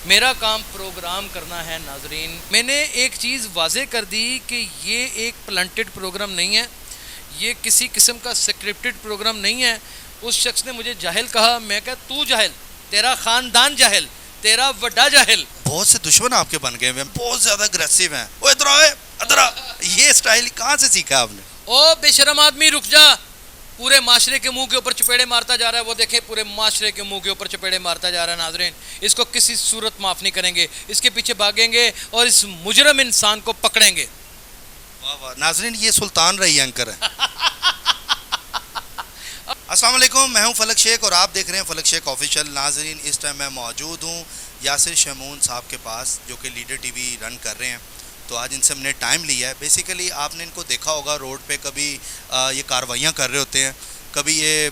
میرا کام پروگرام کرنا ہے ناظرین. میں نے ایک چیز واضح کر دی کہ یہ ایک پلانٹڈ پروگرام نہیں ہے, یہ کسی قسم کا سکرپٹڈ پروگرام نہیں ہے. اس شخص نے مجھے جاہل کہا, میں کہا تو جاہل, تیرا خاندان جاہل, تیرا وڈا جاہل. بہت سے دشمن آپ کے بن گئے ہیں, بہت زیادہ اگریسو ہیں. وہ ادھر آئے, ادھر آ. یہ اسٹائل کہاں سے سیکھا آپ نے؟ او بے شرم آدمی رک جا, پورے معاشرے کے منہ کے اوپر چپیڑے مارتا جا رہا ہے. وہ دیکھیں پورے معاشرے کے منہ کے اوپر چپیڑے مارتا جا رہا ہے. ناظرین اس کو کسی صورت معاف نہیں کریں گے, اس کے پیچھے بھاگیں گے اور اس مجرم انسان کو پکڑیں گے. واہ واہ. ناظرین یہ سلطان رہی اینکر ہے. السلام علیکم, میں ہوں فلک شیخ اور آپ دیکھ رہے ہیں فلک شیخ آفیشیل. ناظرین اس ٹائم میں موجود ہوں یاسر شمعون صاحب کے پاس, جو کہ لیڈر ٹی وی رن کر رہے ہیں. تو آج ان سے ہم نے ٹائم لیا ہے. بیسیکلی آپ نے ان کو دیکھا ہوگا روڈ پہ, کبھی یہ کاروائیاں کر رہے ہوتے ہیں, کبھی یہ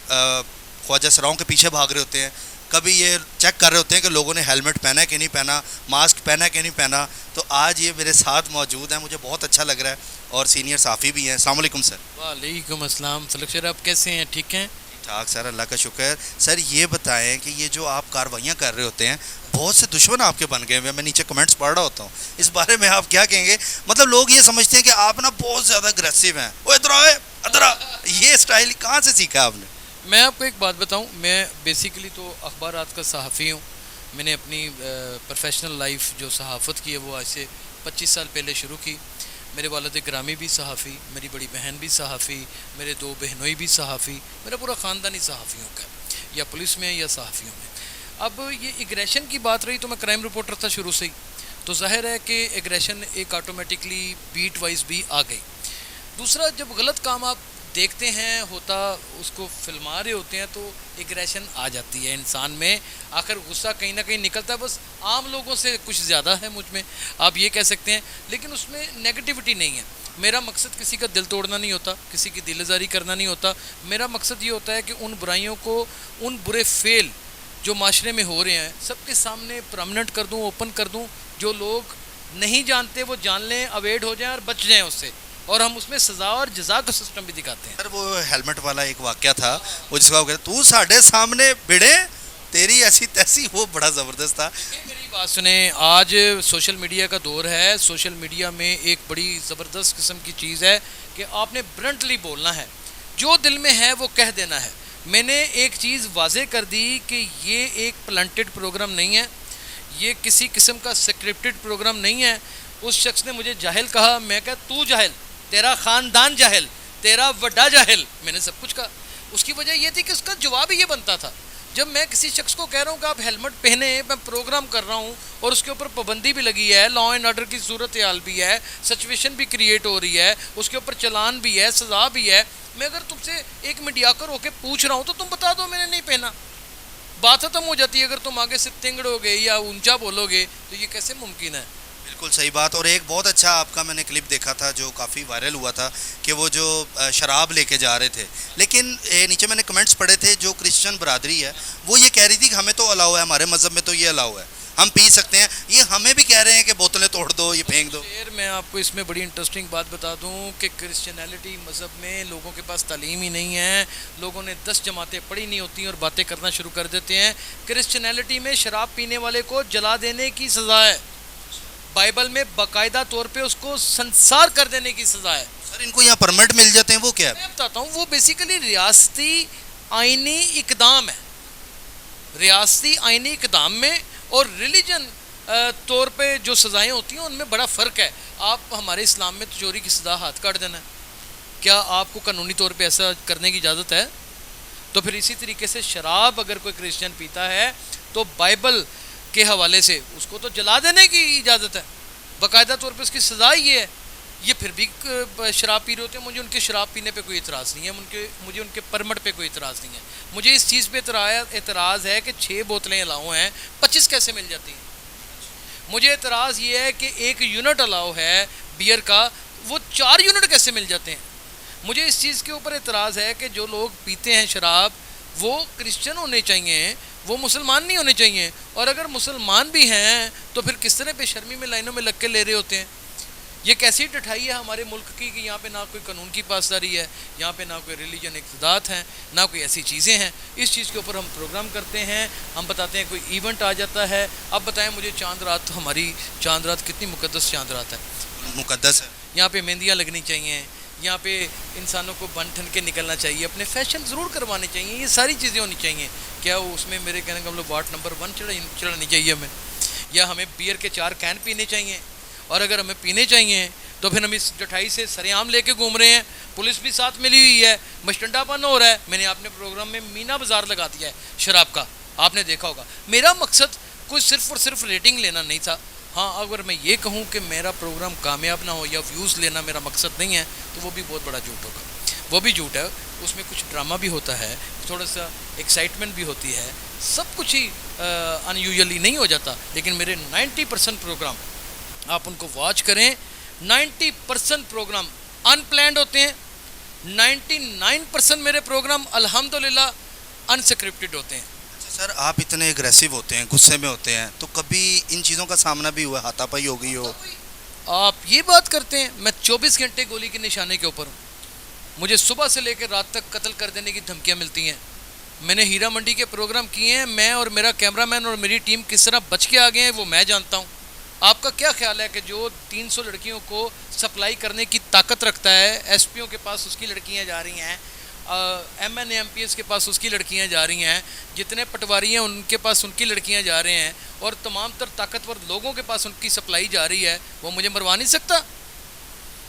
خواجہ سراؤں کے پیچھے بھاگ رہے ہوتے ہیں, کبھی یہ چیک کر رہے ہوتے ہیں کہ لوگوں نے ہیلمٹ پہنا ہے کہ نہیں پہنا, ماسک پہنا ہے کہ نہیں پہنا. تو آج یہ میرے ساتھ موجود ہیں, مجھے بہت اچھا لگ رہا ہے, اور سینئر صحافی بھی ہیں. السلام علیکم سر. وعلیکم السلام. فلک شیر آپ کیسے ہیں؟ ٹھیک ہیں؟ ٹھاک سر, اللہ کا شکر. سر یہ بتائیں کہ یہ جو آپ کاروائیاں کر رہے ہوتے ہیں, بہت سے دشمن آپ کے بن گئے ہیں. میں نیچے کمنٹس پڑھ رہا ہوتا ہوں, اس بارے میں آپ کیا کہیں گے؟ مطلب لوگ یہ سمجھتے ہیں کہ آپ نا بہت زیادہ اگریسو ہیں. وہ ادھر آئے, ادھر آ. یہ اسٹائل کہاں سے سیکھا آپ نے؟ میں آپ کو ایک بات بتاؤں, میں بیسیکلی تو اخبارات کا صحافی ہوں. میں نے اپنی پروفیشنل لائف جو صحافت کی ہے وہ آج سے 25 سال پہلے شروع کی. میرے والد گرامی بھی صحافی, میری بڑی بہن بھی صحافی, میرے 2 بہنوئی بھی صحافی, میرا پورا خاندان ہی صحافیوں کا ہے, یا پولیس میں یا صحافیوں میں. اب یہ ایگریشن کی بات رہی تو میں کرائم رپورٹر تھا شروع سے ہی, تو ظاہر ہے کہ ایگریشن ایک آٹومیٹکلی بیٹ وائز بھی آ گئی. دوسرا, جب غلط کام آپ دیکھتے ہیں ہوتا, اس کو فلما رہے ہوتے ہیں, تو ایگریشن آ جاتی ہے انسان میں. آخر غصہ کہیں نہ کہیں نکلتا ہے, بس عام لوگوں سے کچھ زیادہ ہے مجھ میں, آپ یہ کہہ سکتے ہیں. لیکن اس میں نیگیٹیوٹی نہیں ہے. میرا مقصد کسی کا دل توڑنا نہیں ہوتا, کسی کی دل آزاری کرنا نہیں ہوتا. میرا مقصد یہ ہوتا ہے کہ ان برائیوں کو, ان برے فعل جو معاشرے میں ہو رہے ہیں, سب کے سامنے پرامننٹ کر دوں, اوپن کر دوں. جو لوگ نہیں جانتے وہ جان لیں, اویئر ہو جائیں اور بچ جائیں اس سے, اور ہم اس میں سزا اور جزا کا سسٹم بھی دکھاتے ہیں. سر وہ ہیلمٹ والا ایک واقعہ تھا, وہ جس کا وہ کہتا تو ساڈے سامنے بڑے تیری ایسی تیسی, وہ بڑا زبردست تھا. میری بات سنیں, آج سوشل میڈیا کا دور ہے. سوشل میڈیا میں ایک بڑی زبردست قسم کی چیز ہے کہ آپ نے برنٹلی بولنا ہے, جو دل میں ہے وہ کہہ دینا ہے. میں نے ایک چیز واضح کر دی کہ یہ ایک پلانٹڈ پروگرام نہیں ہے, یہ کسی قسم کا سکرپٹڈ پروگرام نہیں ہے. اس شخص نے مجھے جاہل کہا, میں کہا تو جاہل, تیرا خاندان جاہل, تیرا وڈا جاہل. میں نے سب کچھ کہا. اس کی وجہ یہ تھی کہ اس کا جواب ہی یہ بنتا تھا. جب میں کسی شخص کو کہہ رہا ہوں کہ آپ ہیلمٹ پہنے, میں پروگرام کر رہا ہوں اور اس کے اوپر پابندی بھی لگی ہے, لا اینڈ آرڈر کی صورتحال بھی ہے, سچویشن بھی کریٹ ہو رہی ہے, اس کے اوپر چلان بھی ہے, سزا بھی ہے. میں اگر تم سے ایک میڈیاکر ہو کے پوچھ رہا ہوں تو تم بتا دو میں نے نہیں پہنا, بات ختم ہو جاتی ہے. اگر تم آگے سے تنگڑو گے یا اونچا بولو گے تو یہ کیسے ممکن ہے؟ بالکل صحیح بات. اور ایک بہت اچھا آپ کا میں نے کلپ دیکھا تھا جو کافی وائرل ہوا تھا, کہ وہ جو شراب لے کے جا رہے تھے, لیکن نیچے میں نے کمنٹس پڑھے تھے, جو کرسچن برادری ہے وہ یہ کہہ رہی تھی کہ ہمیں تو الاؤ ہے, ہمارے مذہب میں تو یہ الاؤ ہے, ہم پی سکتے ہیں. یہ ہمیں بھی کہہ رہے ہیں کہ بوتلیں توڑ دو, یہ پھینک دو. میں آپ کو اس میں بڑی انٹرسٹنگ بات بتا دوں کہ کرسچنیلٹی مذہب میں لوگوں کے پاس تعلیم ہی نہیں ہے. لوگوں نے 10 جماعتیں پڑھی نہیں ہوتی اور باتیں کرنا شروع کر دیتے ہیں. کرسچنیلٹی میں شراب پینے والے کو جلا دینے کی سزا ہے, بائبل میں باقاعدہ طور پہ اس کو سنسار کر دینے کی سزا ہے. سر ان کو یہاں پرمٹ مل جاتے ہیں, وہ کیا ہے؟ میں بتاتا ہوں, وہ بیسیکلی ریاستی آئینی اقدام ہے. ریاستی آئینی اقدام میں اور ریلیجن طور پہ جو سزائیں ہوتی ہیں ان میں بڑا فرق ہے. آپ ہمارے اسلام میں تو چوری کی سزا ہاتھ کاٹ دینا ہے, کیا آپ کو قانونی طور پہ ایسا کرنے کی اجازت ہے؟ تو پھر اسی طریقے سے شراب اگر کوئی کرسچن پیتا ہے تو بائبل کے حوالے سے اس کو تو جلا دینے کی اجازت ہے, باقاعدہ طور پہ اس کی سزا یہ ہے. یہ پھر بھی شراب پی رہے ہوتے ہیں. مجھے ان کے شراب پینے پہ کوئی اعتراض نہیں ہے, مجھے ان کے پرمٹ پہ کوئی اعتراض نہیں ہے. مجھے اس چیز پہ اعتراض ہے کہ 6 بوتلیں الاؤ ہیں, 25 کیسے مل جاتی ہیں. مجھے اعتراض یہ ہے کہ 1 یونٹ الاؤ ہے بیئر کا, وہ 4 یونٹ کیسے مل جاتے ہیں. مجھے اس چیز کے اوپر اعتراض ہے کہ جو لوگ پیتے ہیں شراب وہ کرسچن ہونے چاہیے, وہ مسلمان نہیں ہونے چاہیے. اور اگر مسلمان بھی ہیں تو پھر کس طرح بے شرمی میں لائنوں میں لگ کے لے رہے ہوتے ہیں. یہ کیسی ڈٹھائی ہے ہمارے ملک کی کہ یہاں پہ نہ کوئی قانون کی پاسداری ہے، یہاں پہ نہ کوئی ریلیجن اقتدار ہیں، نہ کوئی ایسی چیزیں ہیں. اس چیز کے اوپر ہم پروگرام کرتے ہیں، ہم بتاتے ہیں کوئی ایونٹ آ جاتا ہے. اب بتائیں مجھے چاند رات، ہماری چاند رات کتنی مقدس چاند رات ہے. مقدس ہے. یہاں پہ مہندیاں لگنی چاہیے، یہاں پہ انسانوں کو بن ٹھن کے نکلنا چاہیے، اپنے فیشن ضرور کروانے چاہیے، یہ ساری چیزیں ہونی چاہیے. کیا اس میں میرے کہنے کا ہم لوگ واٹ نمبر 1 چڑھانی چاہیے ہمیں، یا ہمیں بیئر کے 4 کین پینے چاہیے. اور اگر ہمیں پینے چاہیے تو پھر ہم اس ڈٹھائی سے سرے عام لے کے گھوم رہے ہیں، پولیس بھی ساتھ ملی ہوئی ہے، مشٹنڈا پن ہو رہا ہے. میں نے اپنے پروگرام میں مینا بازار لگا دیا ہے شراب کا، آپ نے دیکھا ہوگا. میرا مقصد کوئی صرف اور صرف ریٹنگ لینا نہیں تھا. ہاں اگر میں یہ کہوں کہ میرا پروگرام کامیاب نہ ہو یا ویوز لینا میرا مقصد نہیں ہے تو وہ بھی بہت بڑا جھوٹ ہوگا. وہ بھی جھوٹ ہے، اس میں کچھ ڈرامہ بھی ہوتا ہے، تھوڑا سا ایکسائٹمنٹ بھی ہوتی ہے، سب کچھ ہی ان یوزلی نہیں ہو جاتا. لیکن میرے 90% پروگرام آپ ان کو واچ کریں، 90% پروگرام ان پلانڈ ہوتے ہیں، 99% میرے پروگرام الحمدللہ انسکرپٹڈ ہوتے ہیں. سر آپ اتنے اگریسو ہوتے ہیں، غصے میں ہوتے ہیں، تو کبھی ان چیزوں کا سامنا بھی ہوا، ہاتھا پائی ہو گئی ہو؟ آپ یہ بات کرتے ہیں، میں 24 گھنٹے گولی کے نشانے کے اوپر ہوں. مجھے صبح سے لے کے رات تک قتل کر دینے کی دھمکیاں ملتی ہیں. میں نے ہیرا منڈی کے پروگرام کیے ہیں، میں اور میرا کیمرہ مین اور میری ٹیم کس طرح بچ کے آگے ہیں وہ میں جانتا ہوں. آپ کا کیا خیال ہے کہ جو 300 لڑکیوں کو سپلائی کرنے کی طاقت رکھتا ہے، ایس پی او کے پاس اس کی لڑکیاں جا رہی ہیں، M N A M P S کے پاس اس کی لڑکیاں جا رہی ہیں، جتنے پٹواری ہیں ان کے پاس ان کی لڑکیاں جا رہے ہیں، اور تمام تر طاقتور لوگوں کے پاس ان کی سپلائی جا رہی ہے، وہ مجھے مروا نہیں سکتا.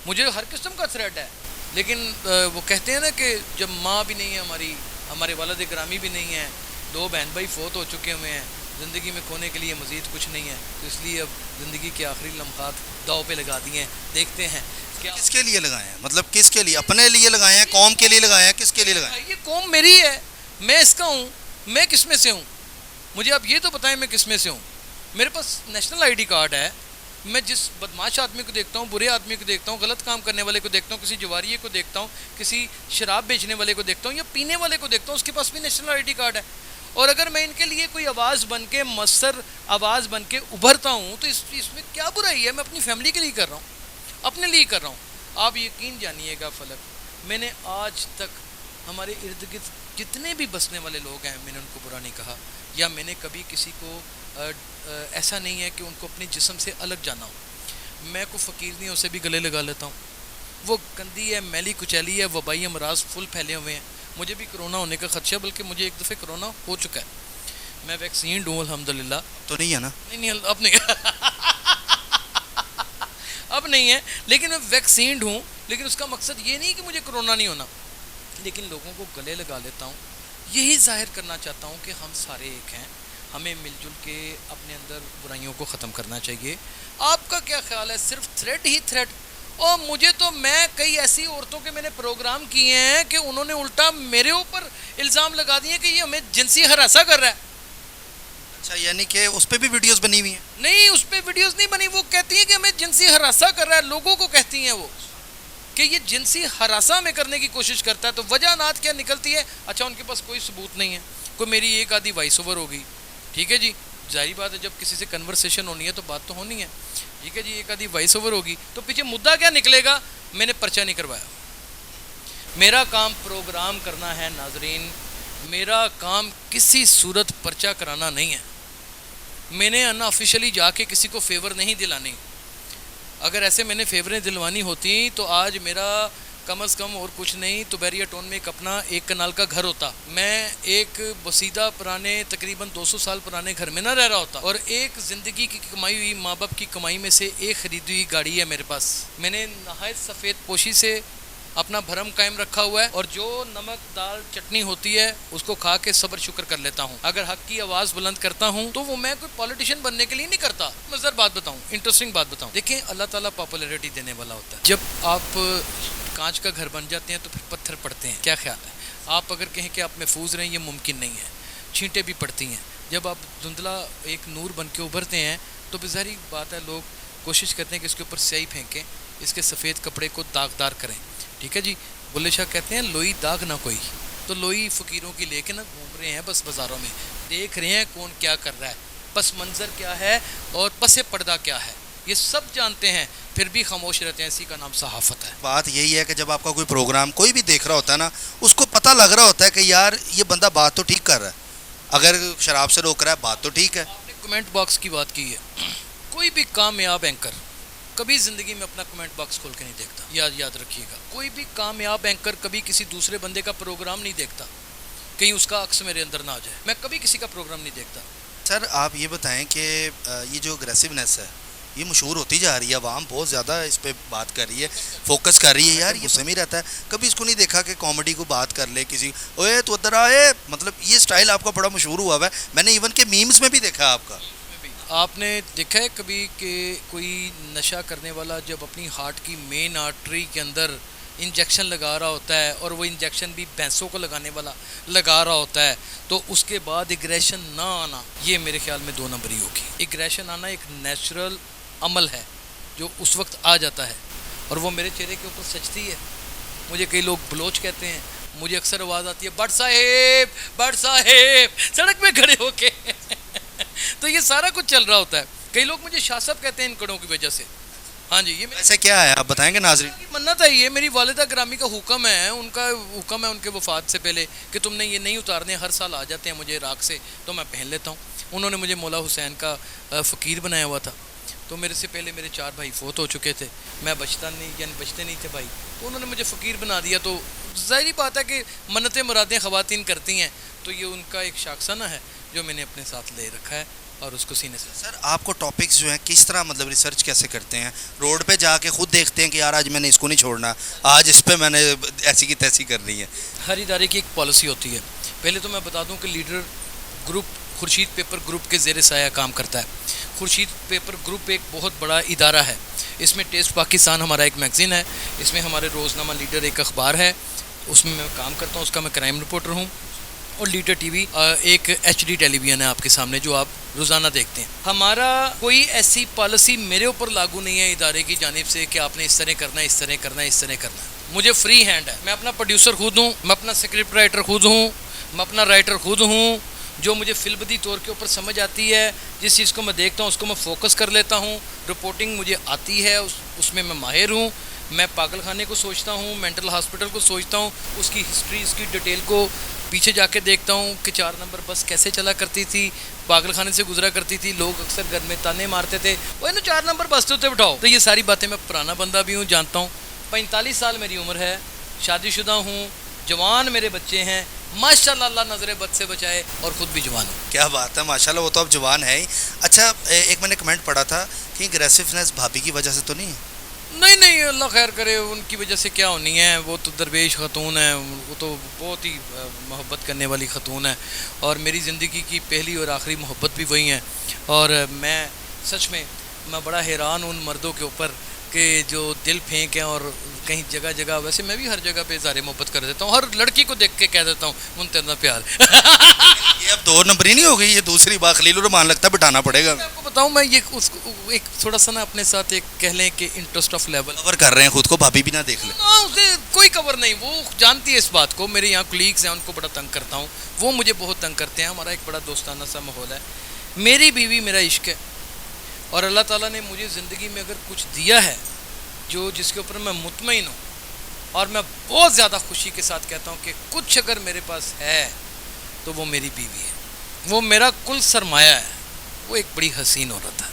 مجھے ہر قسم کا تھریٹ ہے. لیکن وہ کہتے ہیں نا کہ جب ماں بھی نہیں ہے ہماری، ہمارے والد گرامی بھی نہیں ہیں، 2 بہن بھائی فوت ہو چکے ہوئے ہیں، زندگی میں کھونے کے لیے مزید کچھ نہیں ہے، تو اس لیے اب زندگی کے آخری لمحات داؤ پہ لگا دیے ہیں. دیکھتے ہیں کس کے لیے لگائے ہیں، مطلب کس کے لیے؟ اپنے لیے لگائے ہیں، قوم کے لیے لگائے ہیں، کس کے لیے لگائے ہیں؟ یہ قوم میری ہے، میں اس کا ہوں. میں کس میں سے ہوں؟ مجھے آپ یہ تو بتائیں میں کس میں سے ہوں. میرے پاس نیشنل آئی ڈی کارڈ ہے. میں جس بدماش آدمی کو دیکھتا ہوں، برے آدمی کو دیکھتا ہوں، غلط کام کرنے والے کو دیکھتا ہوں، کسی جواریے کو دیکھتا ہوں، کسی شراب بیچنے والے کو دیکھتا ہوں یا پینے والے کو دیکھتا ہوں، اس کے پاس بھی نیشنل آئی ڈی کارڈ ہے. اور اگر میں ان کے لیے کوئی آواز بن کے، مؤثر آواز بن کے ابھرتا ہوں تو اس میں کیا برائی ہے؟ میں اپنی فیملی کے لیے کر رہا ہوں، اپنے لیے کر رہا ہوں. آپ یقین جانیے گا فلک، میں نے آج تک ہمارے ارد گرد جتنے بھی بسنے والے لوگ ہیں میں نے ان کو برا نہیں کہا، یا میں نے کبھی کسی کو ایسا نہیں ہے کہ ان کو اپنے جسم سے الگ جانا ہو. میں کو فقیر نہیں، اسے بھی گلے لگا لیتا ہوں. وہ گندی ہے، میلی کچیلی ہے، وبائی امراض فل پھیلے ہوئے ہیں. مجھے بھی کرونا ہونے کا خدشہ، بلکہ مجھے ایک دفعہ کرونا ہو چکا ہے. میں ویکسینڈ ہوں الحمدللہ. تو نہیں ہے نا؟ نہیں اب نہیں اب نہیں ہے، لیکن میں ویکسینڈ ہوں. لیکن اس کا مقصد یہ نہیں کہ مجھے کرونا نہیں ہونا، لیکن لوگوں کو گلے لگا لیتا ہوں. یہی ظاہر کرنا چاہتا ہوں کہ ہم سارے ایک ہیں، ہمیں مل جل کے اپنے اندر برائیوں کو ختم کرنا چاہیے. آپ کا کیا خیال ہے؟ صرف تھریٹ ہی تھریٹ. اور مجھے تو، میں کئی ایسی عورتوں کے میں نے پروگرام کیے ہیں کہ انہوں نے الٹا میرے اوپر الزام لگا دیے کہ یہ ہمیں جنسی ہراساں کر رہا ہے. اچھا، یعنی کہ اس پہ بھی ویڈیوز بنی ہوئی ہیں؟ نہیں، اس پہ ویڈیوز نہیں بنی. وہ کہتی ہیں کہ ہمیں جنسی ہراساں کر رہا ہے. لوگوں کو کہتی ہیں وہ کہ یہ جنسی ہراساں میں کرنے کی کوشش کرتا ہے. تو وجہ نات کیا نکلتی ہے؟ اچھا، ان کے پاس کوئی ثبوت نہیں ہے، کوئی میری ایک آدھی وائس اوور ہوگی، ٹھیک ہے جی، ظاہری بات ہے جب کسی سے کنورسیشن ہونی ہے تو بات تو ہونی ہے، ٹھیک ہے جی، ایک آدھی وائس اوور ہوگی تو پیچھے مدعا کیا نکلے گا؟ میں نے پرچہ نہیں کروایا. میرا کام پروگرام کرنا ہے ناظرین، میرا کام کسی صورت پرچہ کرانا نہیں ہے. میں نے ان آفیشلی جا کے کسی کو فیور نہیں دلانی. اگر ایسے میں نے فیوریں دلوانی ہوتی تو آج میرا کم از کم اور کچھ نہیں تو بیریا ٹون میں ایک اپنا 1 کنال کا گھر ہوتا. میں ایک بسیدہ پرانے تقریباً 200 سال پرانے گھر میں نہ رہ رہا ہوتا. اور ایک زندگی کی کمائی ہوئی، ماں باپ کی کمائی میں سے ایک خریدی ہوئی گاڑی ہے میرے پاس. میں نے نہایت سفید پوشی سے اپنا بھرم قائم رکھا ہوا ہے، اور جو نمک دال چٹنی ہوتی ہے اس کو کھا کے صبر شکر کر لیتا ہوں. اگر حق کی آواز بلند کرتا ہوں تو وہ میں کوئی پولیٹیشین بننے کے لیے نہیں کرتا. میں ذرا بات بتاؤں، انٹرسٹنگ بات بتاؤں. دیکھیں، اللہ تعالیٰ پاپولیرٹی دینے والا ہوتا ہے. جب آپ کانچ کا گھر بن جاتے ہیں تو پھر پتھر پڑتے ہیں. کیا خیال ہے؟ آپ اگر کہیں کہ آپ محفوظ رہیں، یہ ممکن نہیں ہے. چھینٹیں بھی پڑتی ہیں. جب آپ دھندلا ایک نور بن کے ابھرتے ہیں تو بظاہری بات ہے لوگ کوشش کرتے ہیں کہ اس کے اوپر سیاہی پھینکیں، اس کے سفید کپڑے کو داغدار کریں. ٹھیک ہے جی، بلے شاہ کہتے ہیں لوئی داغ نہ کوئی. تو لوئی فقیروں کی لے کے نہ گھوم رہے ہیں بس بازاروں میں، دیکھ رہے ہیں کون کیا کر رہا ہے، پس منظر کیا ہے اور پس پردہ کیا ہے. یہ سب جانتے ہیں پھر بھی خاموش رہتے ہیں. اسی کا نام صحافت ہے. بات یہی ہے کہ جب آپ کا کوئی پروگرام کوئی بھی دیکھ رہا ہوتا ہے نا، اس کو پتہ لگ رہا ہوتا ہے کہ یار یہ بندہ بات تو ٹھیک کر رہا ہے، اگر شراب سے روک رہا ہے بات تو ٹھیک ہے. آپ نے کمنٹ باکس کی بات کی ہے. کوئی بھی کامیاب اینکر کبھی زندگی میں اپنا کمنٹ باکس کھول کے نہیں دیکھتا. یاد رکھیے گا، کوئی بھی کامیاب اینکر کبھی کسی دوسرے بندے کا پروگرام نہیں دیکھتا کہیں اس کا عکس میرے اندر نہ آ جائے. میں کبھی کسی کا پروگرام نہیں دیکھتا. سر آپ یہ بتائیں کہ یہ جو اگریسونیس ہے یہ مشہور ہوتی جا رہی ہے، عوام بہت زیادہ اس پہ بات کر رہی ہے، فوکس کر رہی ہے. یار یہ غصے میں ہی رہتا ہے، کبھی اس کو نہیں دیکھا کہ کامیڈی کو بات کر لے کسی، اوے تو ادھر آئے. مطلب یہ سٹائل آپ کا بڑا مشہور ہوا ہے، میں نے ایون کہ میمز میں بھی دیکھا ہے آپ کا. آپ نے دیکھا ہے کبھی کہ کوئی نشہ کرنے والا جب اپنی ہارٹ کی مین آرٹری کے اندر انجیکشن لگا رہا ہوتا ہے، اور وہ انجیکشن بھی بھینسوں کو لگانے والا لگا رہا ہوتا ہے، تو اس کے بعد اگریشن نہ آنا یہ میرے خیال میں 2 نمبری ہوگی. اگریشن آنا ایک نیچرل عمل ہے جو اس وقت آ جاتا ہے، اور وہ میرے چہرے کے اوپر سجتی ہے. مجھے کئی لوگ بلوچ کہتے ہیں، مجھے اکثر آواز آتی ہے بٹ صاحب سڑک پہ کھڑے ہو کے. تو یہ سارا کچھ چل رہا ہوتا ہے. کئی لوگ مجھے شاہ صاحب کہتے ہیں ان کڑوں کی وجہ سے. ہاں جی، یہ ایسے کیا ہے آپ بتائیں گے ناظرین؟ منت ہے، یہ میری والدہ گرامی کا حکم ہے. ان کا حکم ہے ان کے وفات سے پہلے کہ تم نے یہ نہیں اتارنے. ہر سال آ جاتے ہیں مجھے عراق سے تو میں پہن لیتا ہوں. انہوں نے مجھے مولا حسین کا فقیر بنایا ہوا تھا، تو میرے سے پہلے میرے 4 بھائی فوت ہو چکے تھے. میں بچتے نہیں تھے بھائی، تو انہوں نے مجھے فقیر بنا دیا. تو ظاہری بات ہے کہ منتیں مرادیں خواتین کرتی ہیں، تو یہ ان کا ایک شاخسانہ ہے جو میں نے اپنے ساتھ لے رکھا ہے اور اس کو سینے سے. سر آپ کو ٹاپکس جو ہیں کس طرح مطلب ریسرچ کیسے کرتے ہیں؟ روڈ پہ جا کے خود دیکھتے ہیں کہ یار آج میں نے اس کو نہیں چھوڑنا، آج اس پہ میں نے ایسی کی تیسی کرنی ہے؟ ہر ادارے کی ایک پالیسی ہوتی ہے. پہلے تو میں بتا دوں کہ leader group Khurshid paper group کے زیر سایہ کام کرتا ہے. خورشید پیپر گروپ ایک بہت بڑا ادارہ ہے. اس میں ٹیسٹ پاکستان ہمارا ایک میگزین ہے، اس میں ہمارے روزنامہ لیڈر ایک اخبار ہے، اس میں کام کرتا ہوں، اس کا میں کرائم رپورٹر ہوں. اور لیڈر ٹی وی ایک HD ٹیلی ویژن ہے آپ کے سامنے جو آپ روزانہ دیکھتے ہیں. ہمارا کوئی ایسی پالیسی میرے اوپر لاگو نہیں ہے ادارے کی جانب سے کہ آپ نے اس طرح کرنا ہے، اس طرح کرنا ہے، اس طرح کرنا ہے. مجھے فری ہینڈ ہے. میں اپنا پروڈیوسر خود ہوں، میں اپنا اسکرپٹ رائٹر خود ہوں، میں اپنا رائٹر خود ہوں. جو مجھے فلمدی طور کے اوپر سمجھ آتی ہے، جس چیز کو میں دیکھتا ہوں اس کو میں فوکس کر لیتا ہوں. رپورٹنگ مجھے آتی ہے، اس میں ماہر ہوں. میں پاگل خانے کو سوچتا ہوں، مینٹل ہاسپٹل کو سوچتا ہوں، اس کی ہسٹری، اس کی ڈیٹیل کو پیچھے جا کے دیکھتا ہوں کہ 4 نمبر بس کیسے چلا کرتی تھی، پاگل خانے سے گزرا کرتی تھی. لوگ اکثر گھر میں تانے مارتے تھے، وہ 4 نمبر بس تو بٹھاؤ. تو یہ ساری باتیں میں پرانا بندہ بھی ہوں، جانتا ہوں. 45 سال میری عمر ہے، شادی شدہ ہوں، جوان میرے بچے ہیں ماشاءاللہ. اللہ نظر بد سے بچائے، اور خود بھی جوان ہوں. کیا بات ہے، ماشاءاللہ. وہ تو اب جوان ہے ہی. اچھا ایک میں نے کمنٹ پڑھا تھا کہ اگریسونیس بھابھی کی وجہ سے تو نہیں ہے؟ نہیں، اللہ خیر کرے. ان کی وجہ سے کیا ہونی ہے، وہ تو درویش خاتون ہے، وہ تو بہت ہی محبت کرنے والی خاتون ہے، اور میری زندگی کی پہلی اور آخری محبت بھی وہی ہیں. اور میں سچ میں بڑا حیران ہوں ان مردوں کے اوپر کہ جو دل پھینک ہیں اور کہیں جگہ جگہ. ویسے میں بھی ہر جگہ پہ اظہار محبت کر دیتا ہوں، ہر لڑکی کو دیکھ کے کہہ دیتا ہوں منتظر پیار. یہ اب 2 نمبری نہیں ہو گئی، یہ دوسری بات. خلیل الرحمان لگتا ہے بٹھانا پڑے گا. میں آپ کو بتاؤں، میں یہ اس کو ایک تھوڑا سا نا اپنے ساتھ ایک کہہ لیں کہ انٹرسٹ آف لیول کور کر رہے ہیں خود کو، بھابھی بھی نہ دیکھ لیں. اسے کوئی کور نہیں. وہ جانتی ہے اس بات کو. میرے یہاں کولیگز ہیں، ان کو بڑا تنگ کرتا ہوں، وہ مجھے بہت تنگ کرتے ہیں. ہمارا ایک بڑا دوستانہ سا ماحول ہے. میری بیوی میرا عشق ہے، اور اللہ تعالیٰ نے مجھے زندگی میں اگر کچھ دیا ہے جس کے اوپر میں مطمئن ہوں، اور میں بہت زیادہ خوشی کے ساتھ کہتا ہوں کہ کچھ اگر میرے پاس ہے تو وہ میری بیوی ہے. وہ میرا کل سرمایہ ہے. وہ ایک بڑی حسین عورت ہے.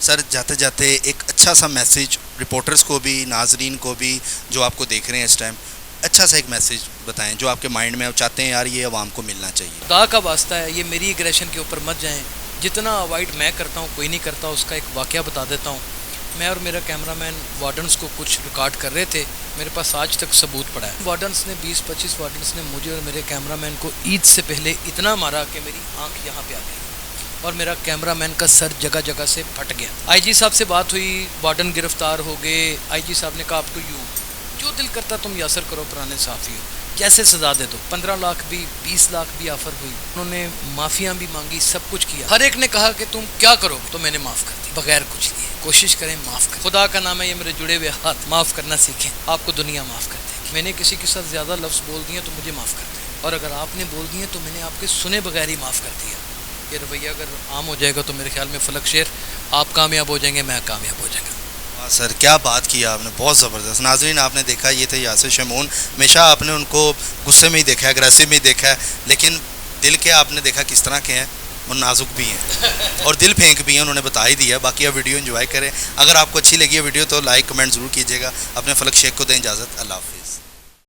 سر جاتے جاتے ایک اچھا سا میسیج رپورٹرز کو بھی، ناظرین کو بھی جو آپ کو دیکھ رہے ہیں اس ٹائم، اچھا سا ایک میسیج بتائیں جو آپ کے مائنڈ میں چاہتے ہیں یار یہ عوام کو ملنا چاہیے. خدا کا واسطہ ہے، یہ میری اگریشن کے اوپر مت جائیں. جتنا اوائڈ میں کرتا ہوں کوئی نہیں کرتا. اس کا ایک واقعہ بتا دیتا ہوں. میں اور میرا کیمرہ مین وارڈنس کو کچھ ریکارڈ کر رہے تھے. میرے پاس آج تک ثبوت پڑا ہے. وارڈنس نے 20-25 وارڈنس نے مجھے اور میرے کیمرہ مین کو عید سے پہلے اتنا مارا کہ میری آنکھ یہاں پہ آ گئی، اور میرا کیمرہ مین کا سر جگہ جگہ سے پھٹ گیا. IG صاحب سے بات ہوئی، وارڈن گرفتار ہو گئے. IG صاحب نے کہا اپ ٹو یو، جو دل کرتا تم یاسر کرو، پرانے صحافی ہو، جیسے سزا دے دو. 15 لاکھ بھی 20 لاکھ بھی آفر ہوئی. انہوں نے معافیاں بھی مانگی، سب کچھ کیا. ہر ایک نے کہا کہ تم کیا کرو، تو میں نے معاف کر دی بغیر کچھ لیے. کوشش کریں معاف کریں. خدا کا نام ہے یہ میرے جڑے ہوئے ہاتھ. معاف کرنا سیکھیں، آپ کو دنیا معاف کر دے گی. میں نے کسی کے ساتھ زیادہ لفظ بول دیے تو مجھے معاف کر دیں، اور اگر آپ نے بول دیے تو میں نے آپ کے سنے بغیر ہی معاف کر دیا. یہ رویہ اگر عام ہو جائے گا تو میرے خیال میں فلک شیر آپ کامیاب ہو جائیں گے، میں کامیاب ہو جائیں گا. واہ سر کیا بات کی آپ نے، بہت زبردست. ناظرین آپ نے دیکھا یہ تھے یاسر شمعون. ہمیشہ آپ نے ان کو غصے میں ہی دیکھا ہے، اگریسو میں ہی دیکھا ہے، لیکن دل کے آپ نے دیکھا کس طرح کے ہیں، وہ نازک بھی ہیں اور دل پھینک بھی ہیں، انہوں نے بتا ہی دیا. باقی آپ ویڈیو انجوائے کریں. اگر آپ کو اچھی لگی ہے ویڈیو تو لائک کمنٹ ضرور کیجیے گا. اپنے فلک شیخ کو دیں اجازت. اللہ حافظ.